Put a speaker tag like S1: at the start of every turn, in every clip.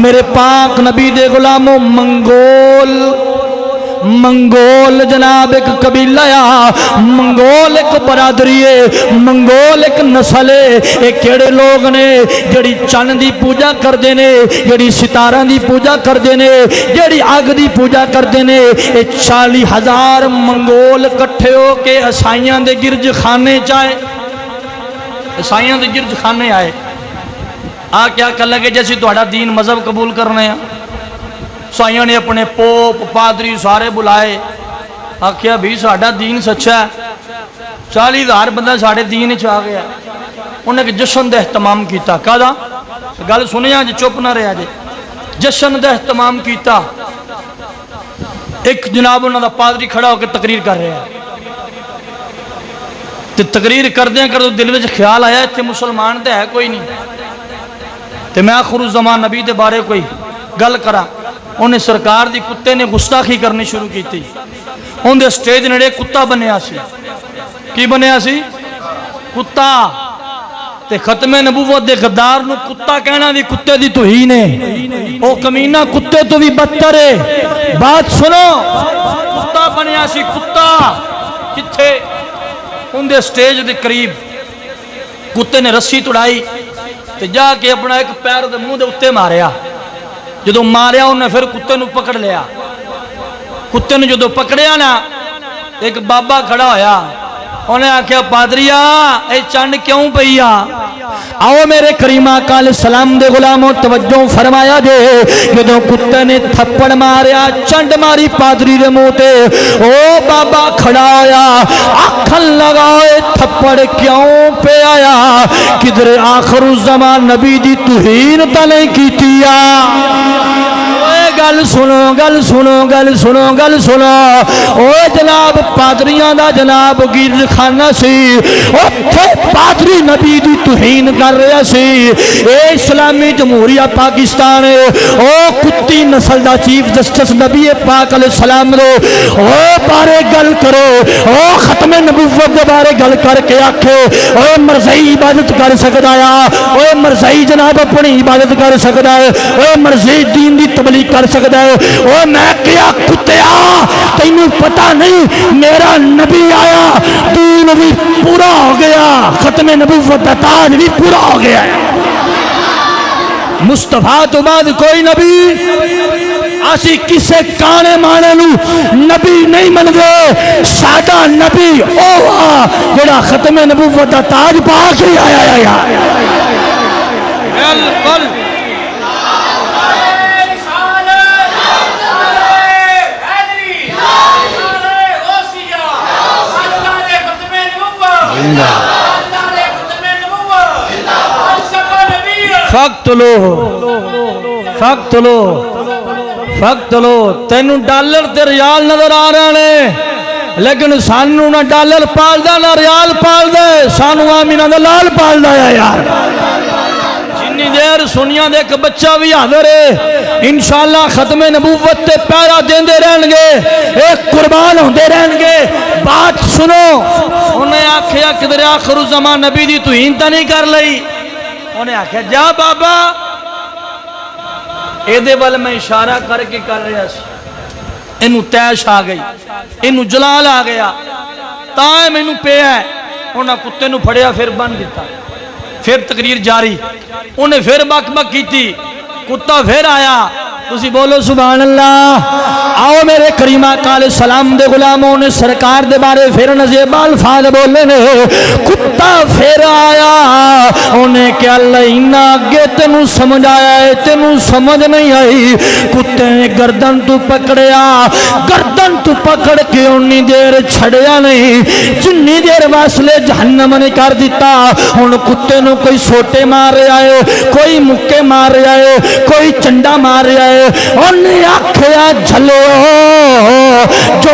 S1: میرے پاک نبی دے غلاموں منگول جناب ایک قبیلہ یا منگول ایک برادری ہے، منگول ایک نسل ہے۔ ایک کیڑے لوگ نے جڑی چند دی پوجا کر دینے، جڑی ستارہ دی پوجا کر دینے، جڑی آگ دی پوجا کر دینے۔ 40,000 منگول کٹھے ہو کے عیسائیاں دے گرج خانے چاہے، عیسائیاں دے گرج خانے آئے۔ کیا کر لگے جیسے تہاڈا دین مذہب قبول کرنے ہیں۔ عیسائیوں نے اپنے پوپ پادری سارے بلائے، آکھیا بھی ساڈا دین سچا ہے۔ 40,000 بندہ ساڑے دین چاہ گیا۔ انہیں ایک جشن دے اہتمام کیتا، کہا گل سنیا جی چپ نہ رہا جی، جشن دے اہتمام کیتا۔ ایک جناب انہوں دا پادری کھڑا ہو کے تقریر کر رہا ہے، تے تقریر کردیں کر دل میں خیال آیا اتنے مسلمان تے ہے کوئی نہیں، تے میں آخر الزمان نبی دے بارے کوئی گل کرا۔ انہیں سرکار دی کتے نے گستاخی کرنی شروع کی تھی۔ ان دے سٹیج نڑے کتا بنیا سی، کی بنیا سی؟ کتا۔ تے ختم نبوت دے غدار نو کتا کہنا بھی کتے دی توہین ہے، او کمینہ کتے تو بھی بدتر ہے۔ بات سنو، کتا بنیا سی، کتا کتھے؟ ان دے سٹیج دے قریب کتے نے رسی توڑائی تے جا کے اپنا ایک پیر دے منہ دے اتے ماریا۔ جدو ماریا انہیں پھر کتے نو پکڑ لیا۔ کتے نو جدو پکڑیا نا، ایک بابا کھڑا ہویا، انہیں آکھیا پادریا اے چند کیوں پئیا؟ آؤ میرے کریم آقا علیہ السلام دے غلاموں توجہ فرمایا جے، جدو کتے نے تھپڑ ماریا، چند ماری پادری دے منہ تے، او بابا کھڑا ہویا، آکھن لگا اے تھپڑ کیوں پہ آیا؟ کدھر آخر الزمان نبی دی توہین تا نہیں کیتیا؟ گل سنو گل سنو گل سنو گل سنو، او جناب پادریاں دا جناب گرج خانہ سی، اوتھے پادری نبی دی توہین کر رہا سی۔ اے اسلامی جمہوریہ پاکستان ہے، او کتی نسل دا چیف جسٹس نبی پاک علیہ السلام دے او بارے گل کرو، او ختم نبوت دے بارے گل کر کے آکھے او مرزائی عبادت کر سکدا ہے، او مرزائی جناب اپنی عبادت کر سکدا ہے، او مرزائی دین دی تبلیغ کر سکدا ہے۔ او میں کیا کتیا تینوں پتہ نہیں میرا نبی آیا، دین بھی پورا ہو گیا، ختم نبوت کا تاج بھی پورا ہو گیا ہے۔ مصطفیٰ تو بعد کوئی نبی اسی کسے کانے مانے نو نبی نہیں من گئے۔ ساڈا نبی او جڑا ختم نبوت کا تاج پا کے آیا۔ بالکل فقتلو تینوں ڈالر تے ریال نظر آ رہے ہیں، لیکن سانو نہ ڈالر پال دا نہ ریال پال دے، سانو آمینہ دا لال پال دا یار۔ جنی دیر سنیا دے کہ بچہ بھی حاضر ہے، انشاءاللہ ختم نبوت تے پیرا دیندے رہن گے، ایک قربان ہوندے رہن گے۔ بات سنو، انہیں آکھیا کدھر آخر الزمان نبی دی توہین تا نہیں کر لئی؟ انہیں آکھیا جا بابا، اے دے بل میں اشارہ کر کے کر رہا سی، انہوں تیش آ گئی، انہوں جلال آ گیا، تائم انہوں پہ ہے، انہوں کتے نو پھڑیا پھر بن دیتا، پھر تقریر جاری، انہیں پھر بک بک کی تھی، کتا پھر آیا، تسی بولو سبحان اللہ۔ آؤ میرے کریم آقا علیہ السلام دے غلاموں نے سرکار دے بارے پھر نزیب الفاظ بولے نے، کتا پھر آیا، انہیں کیا لینا آگے تینوں سمجھ آیا ہے، تینوں سمجھ نہیں آئی۔ کتے نے گردن تو پکڑیا، گردن تو پکڑ کے انہی دیر چھڑیا نہیں، جنی دیر واسلے جہنم نے کر دیتا۔ ان کتے نو کوئی سوٹے مار رہا ہے، کوئی مکے مار رہا ہے، کوئی چنڈا مار رہا ہے، انہیں آکھیا جھلو جو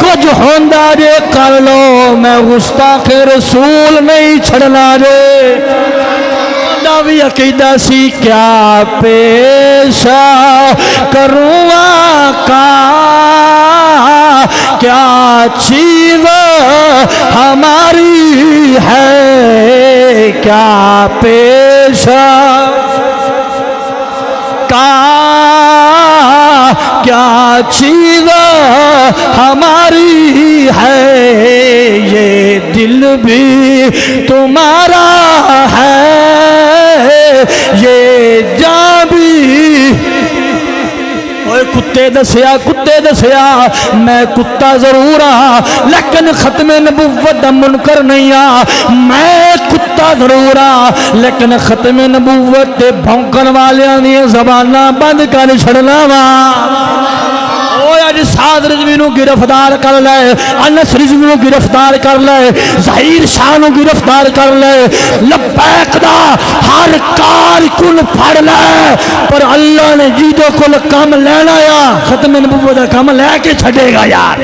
S1: کچھ ہوندہ جے کر لو، میں گستاخ رسول نہیں چھڑنا جے۔ دعوی عقیدہ سی کیا پیشہ کروں آقا، کیا چیز ہماری ہے، کیا پیشہ کا کیا چیز ہماری ہے، یہ دل بھی تمہارا ہے، یہ جان بھی۔ اوے کتے دسیا میں کتا ضرور ہاں لیکن ختم نبوت دا منکر نہیں ہاں، میں کتا ضرور ہاں لیکن ختم نبوت تے بھونکن والیاں دی زباناں بند کر چھڑنا وا۔ اج سعد رضوی نو گرفتار کر لے، انس رضوی نو گرفتار کر لے، ظہیر شاہ نو گرفتار کر لے، لبیک دا ہر کارکن پھڑ لے، پر اللہ نے جیدو کل کام لینا یا ختم نبوت دا کام لے کے چھڑے گا یار۔